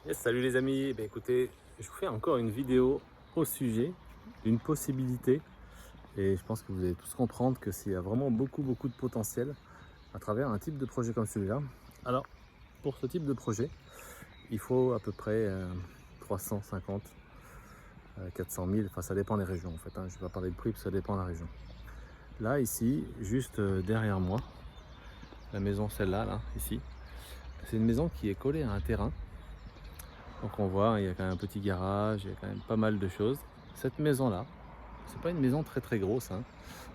Yes, salut les amis, écoutez, je vous fais encore une vidéo au sujet d'une possibilité et je pense que vous allez tous comprendre que s'il y a vraiment beaucoup de potentiel à travers un type de projet comme celui-là. Alors, pour ce type de projet, il faut à peu près 350, 400 000, enfin ça dépend des régions en fait, hein. Je ne vais pas parler de prix parce que ça dépend de la région. Là, ici, juste derrière moi, la maison celle-là, là, ici, c'est une maison qui est collée à un terrain. Donc on voit, il y a quand même un petit garage, il y a quand même pas mal de choses. Cette maison-là, c'est pas une maison très grosse, hein.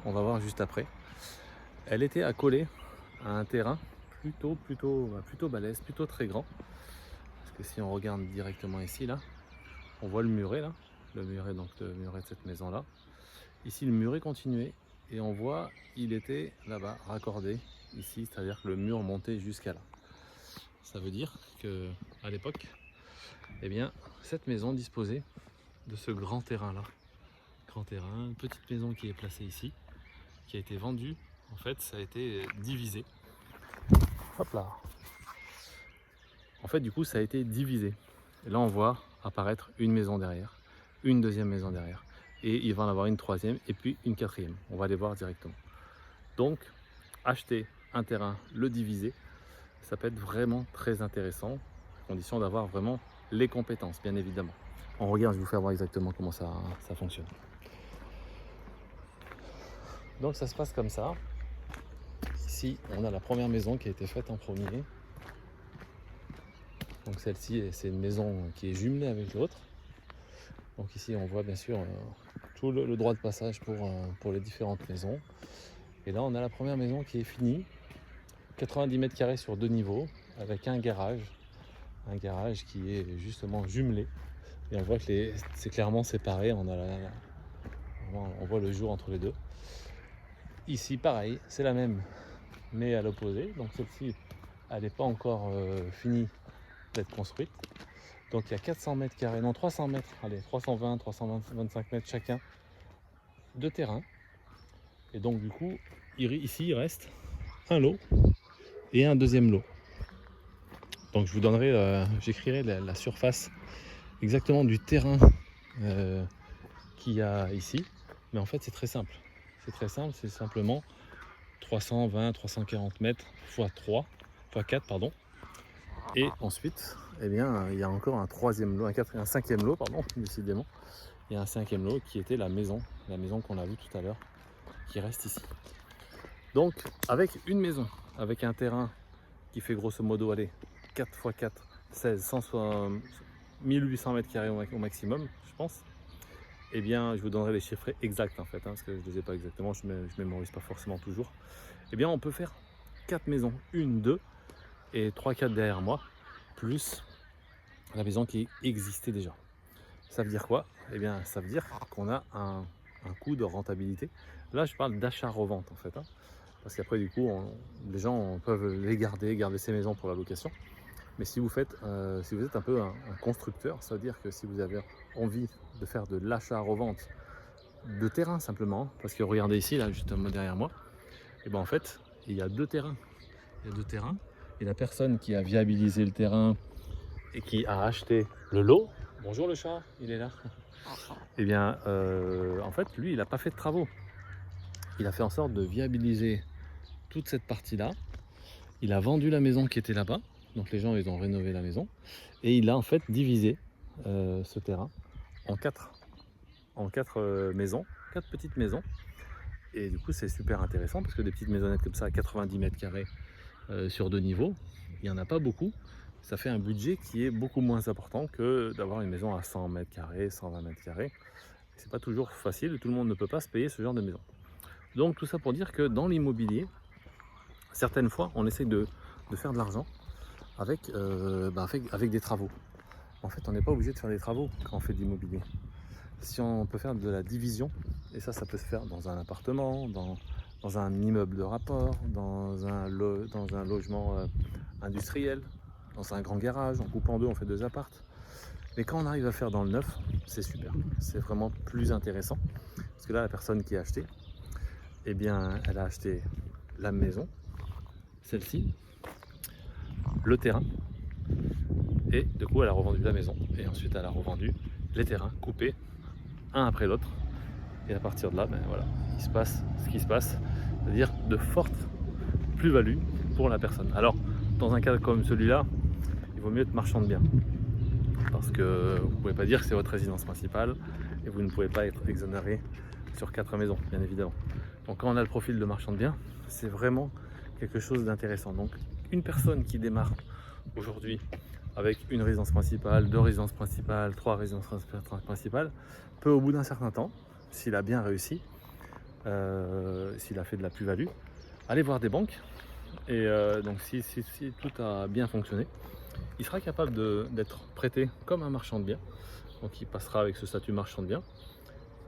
On va voir juste après. Elle était accolée à un terrain plutôt balèze, plutôt très grand. Parce que si on regarde directement ici, là, on voit le muret, là. Le muret, donc le muret de cette maison-là. Ici, le muret continuait et on voit, il était là-bas, raccordé ici, c'est-à-dire que le mur montait jusqu'à là. Ça veut dire que à l'époque, eh bien, cette maison disposait de ce grand terrain-là. Grand terrain, une petite maison qui est placée ici, qui a été vendue. En fait, ça a été divisé. Hop là. En fait, du coup, ça a été divisé. Et là, on voit apparaître une maison derrière, une deuxième maison derrière. Et il va en avoir une troisième et puis une quatrième. On va les voir directement. Donc, acheter un terrain, le diviser, ça peut être vraiment très intéressant, à condition d'avoir vraiment les compétences, bien évidemment. On regarde, je vais vous faire voir exactement comment ça fonctionne. Donc ça se passe comme ça. Ici, on a la première maison qui a été faite en premier. Donc celle-ci, c'est une maison qui est jumelée avec l'autre. Donc ici, on voit bien sûr tout le droit de passage pour les différentes maisons. Et là, on a la première maison qui est finie. 90 mètres carrés sur 2 niveaux, avec un garage qui est justement jumelé. Et on voit que c'est clairement séparé, on voit le jour entre les deux. Ici, pareil, c'est la même, mais à l'opposé. Donc celle-ci, elle n'est pas encore finie d'être construite. Donc il y a 400 mètres carrés, non 300 mètres, allez 320, 325 mètres chacun de terrain. Et donc du coup, ici il reste un lot et un deuxième lot. Donc je vous donnerai, j'écrirai la surface exactement du terrain qu'il y a ici. Mais en fait c'est très simple. C'est simplement 320, 340 mètres x 3, x 4 pardon. Et ensuite, eh bien, il y a encore un troisième lot, un cinquième lot, pardon, décidément. Il y a un cinquième lot qui était la maison qu'on a vue tout à l'heure, qui reste ici. Donc, avec une maison, avec un terrain qui fait grosso modo, allez, 4 x 4, 16, 160, 1800 mètres carrés au maximum, je pense. Eh bien, je vous donnerai les chiffres exacts en fait, hein, parce que je ne les ai pas exactement, je ne mémorise pas forcément toujours. Eh bien, on peut faire 4 maisons, 1, 2 et 3, 4 derrière moi, plus la maison qui existait déjà. Ça veut dire quoi? Eh bien, ça veut dire qu'on a un coût de rentabilité. Là, je parle d'achat-revente en fait, hein, parce qu'après, du coup, les gens peuvent garder ces maisons pour la location. Mais si vous êtes un peu un constructeur, ça veut dire que si vous avez envie de faire de l'achat-revente de terrain simplement, parce que regardez ici, là, justement derrière moi, et ben en fait, il y a deux terrains. Il y a deux terrains, et la personne qui a viabilisé le terrain et qui a acheté le lot, bonjour le chat, il est là. Et bien, en fait, lui, il n'a pas fait de travaux. Il a fait en sorte de viabiliser toute cette partie-là. Il a vendu la maison qui était là-bas. Donc les gens, ils ont rénové la maison. Et il a en fait divisé ce terrain en quatre maisons, 4 petites maisons. Et du coup, c'est super intéressant parce que des petites maisonnettes comme ça à 90 mètres carrés sur 2 niveaux, il n'y en a pas beaucoup. Ça fait un budget qui est beaucoup moins important que d'avoir une maison à 100 mètres carrés, 120 mètres carrés. C'est pas toujours facile, tout le monde ne peut pas se payer ce genre de maison. Donc tout ça pour dire que dans l'immobilier, certaines fois, on essaie de faire de l'argent avec des travaux. En fait, on n'est pas obligé de faire des travaux quand on fait de l'immobilier. Si on peut faire de la division, et ça peut se faire dans un appartement, dans un immeuble de rapport, dans un logement industriel, dans un grand garage, on coupe en deux, on fait 2 appartes. Mais quand on arrive à faire dans le neuf, c'est super, c'est vraiment plus intéressant. Parce que là, la personne qui a acheté, eh bien, elle a acheté la maison, celle-ci, le terrain, Et du coup, elle a revendu la maison. Et ensuite, elle a revendu les terrains coupés, un après l'autre. Et à partir de là, ben voilà, il se passe ce qui se passe, c'est-à-dire de fortes plus-values pour la personne. Alors, dans un cas comme celui-là, il vaut mieux être marchand de biens. Parce que vous ne pouvez pas dire que c'est votre résidence principale et vous ne pouvez pas être exonéré sur 4 maisons, bien évidemment. Donc quand on a le profil de marchand de biens, c'est vraiment quelque chose d'intéressant. Donc une personne qui démarre aujourd'hui avec une résidence principale, 2 résidences principales, 3 résidences principales, peut au bout d'un certain temps, s'il a bien réussi, s'il a fait de la plus-value, aller voir des banques. Et donc si tout a bien fonctionné, il sera capable d'être prêté comme un marchand de biens. Donc il passera avec ce statut marchand de biens,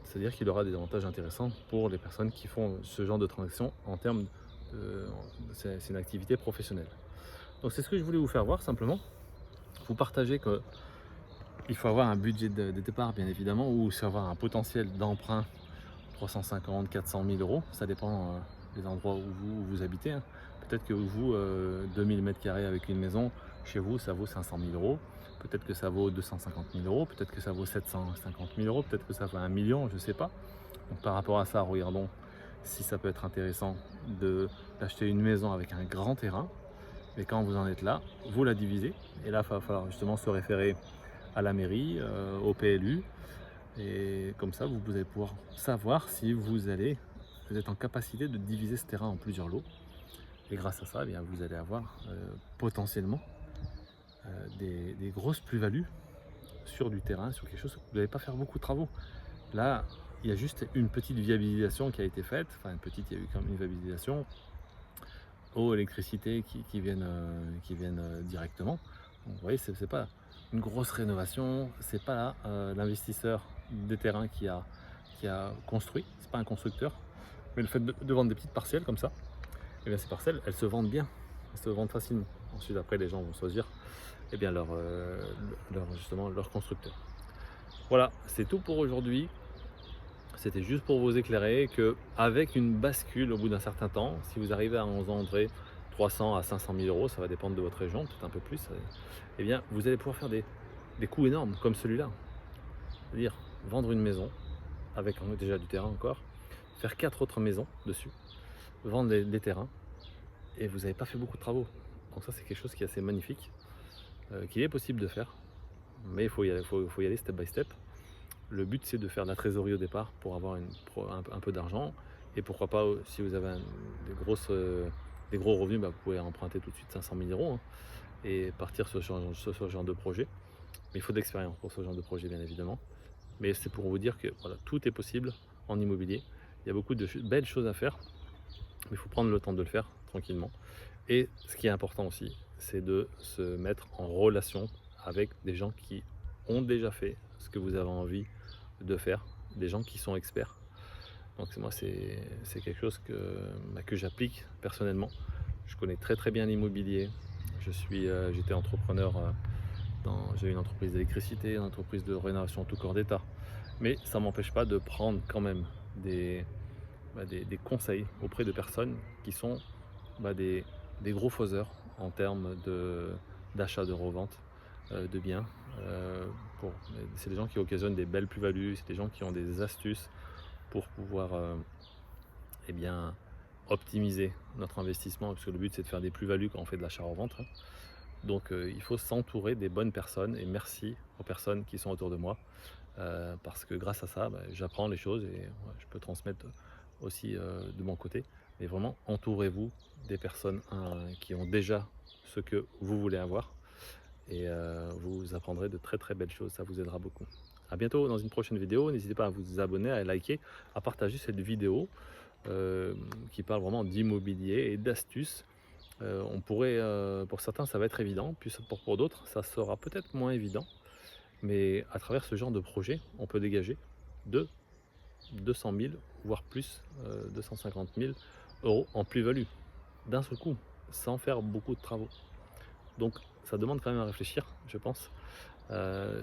c'est-à-dire qu'il aura des avantages intéressants pour les personnes qui font ce genre de transaction en termes de... C'est une activité professionnelle. Donc c'est ce que je voulais vous faire voir simplement. Vous partagez qu'il faut avoir un budget de départ bien évidemment, ou avoir un potentiel d'emprunt 350, 400 000 euros, ça dépend des endroits où vous habitez. Hein. Peut-être que vous, 2000 m² avec une maison, chez vous, ça vaut 500 000 euros. Peut-être que ça vaut 250 000 euros, peut-être que ça vaut 750 000 euros, peut-être que ça vaut 1 million, je ne sais pas. Donc par rapport à ça, regardons si ça peut être intéressant d'acheter une maison avec un grand terrain. Mais quand vous en êtes là, vous la divisez. Et là, il va falloir justement se référer à la mairie, au PLU. Et comme ça, vous allez pouvoir savoir si vous êtes en capacité de diviser ce terrain en plusieurs lots. Et grâce à ça, eh bien, vous allez avoir potentiellement des grosses plus-values sur du terrain, sur quelque chose. Vous n'allez pas faire beaucoup de travaux. Là, il y a juste une petite viabilisation qui a été faite. Enfin, il y a eu quand même une viabilisation. Eau, électricité qui viennent directement. Donc, vous voyez, c'est pas une grosse rénovation, c'est pas l'investisseur des terrains qui a construit, c'est pas un constructeur, mais le fait de vendre des petites parcelles comme ça, et bien ces parcelles, elles se vendent bien, elles se vendent facilement. Ensuite, après, les gens vont choisir bien justement leur constructeur. Voilà, c'est tout pour aujourd'hui. C'était juste pour vous éclairer qu'avec une bascule au bout d'un certain temps, si vous arrivez à engendrer 300 à 500 000 euros, ça va dépendre de votre région, peut-être un peu plus, eh bien vous allez pouvoir faire des coûts énormes comme celui-là. C'est-à-dire vendre une maison avec déjà du terrain encore, faire 4 autres maisons dessus, vendre des terrains, et vous n'avez pas fait beaucoup de travaux. Donc ça, c'est quelque chose qui est assez magnifique, qu'il est possible de faire, mais il faut y aller step by step. Le but, c'est de faire de la trésorerie au départ pour avoir un peu d'argent. Et pourquoi pas, si vous avez des gros revenus, vous pouvez emprunter tout de suite 500 000 euros, hein, et partir sur ce genre de projet. Mais il faut de l'expérience pour ce genre de projet, bien évidemment. Mais c'est pour vous dire que voilà, tout est possible en immobilier. Il y a beaucoup de belles choses à faire, mais il faut prendre le temps de le faire tranquillement. Et ce qui est important aussi, c'est de se mettre en relation avec des gens qui ont déjà fait ce que vous avez envie de faire, des gens qui sont experts. Donc moi, c'est quelque chose que j'applique personnellement. Je connais très bien l'immobilier. J'étais entrepreneur, j'ai une entreprise d'électricité, une entreprise de rénovation tout corps d'État. Mais ça ne m'empêche pas de prendre quand même des conseils auprès de personnes qui sont des gros faiseurs en termes d'achat, de revente de biens. C'est des gens qui occasionnent des belles plus-values, c'est des gens qui ont des astuces pour pouvoir optimiser notre investissement, parce que le but c'est de faire des plus-values quand on fait de l'achat-revente. Hein. Donc il faut s'entourer des bonnes personnes, et merci aux personnes qui sont autour de moi, parce que grâce à ça, j'apprends les choses et je peux transmettre aussi de mon côté. Mais vraiment, entourez-vous des personnes qui ont déjà ce que vous voulez avoir, et vous apprendrez de très belles choses, ça vous aidera beaucoup. A bientôt dans une prochaine vidéo, n'hésitez pas à vous abonner, à liker, à partager cette vidéo qui parle vraiment d'immobilier et d'astuces. On pourrait, pour certains ça va être évident, puis pour d'autres ça sera peut-être moins évident, mais à travers ce genre de projet, on peut dégager de 200 000, voire plus, 250 000 euros en plus-value, d'un seul coup, sans faire beaucoup de travaux. Donc ça demande quand même à réfléchir, je pense.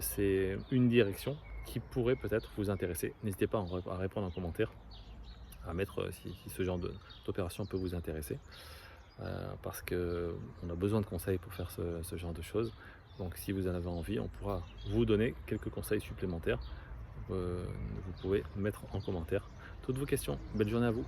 C'est une direction qui pourrait peut-être vous intéresser. N'hésitez pas à répondre en commentaire, à mettre si ce genre d'opération peut vous intéresser, parce qu'on a besoin de conseils pour faire ce genre de choses. Donc si vous en avez envie, on pourra vous donner quelques conseils supplémentaires. Vous pouvez mettre en commentaire toutes vos questions. Belle journée à vous.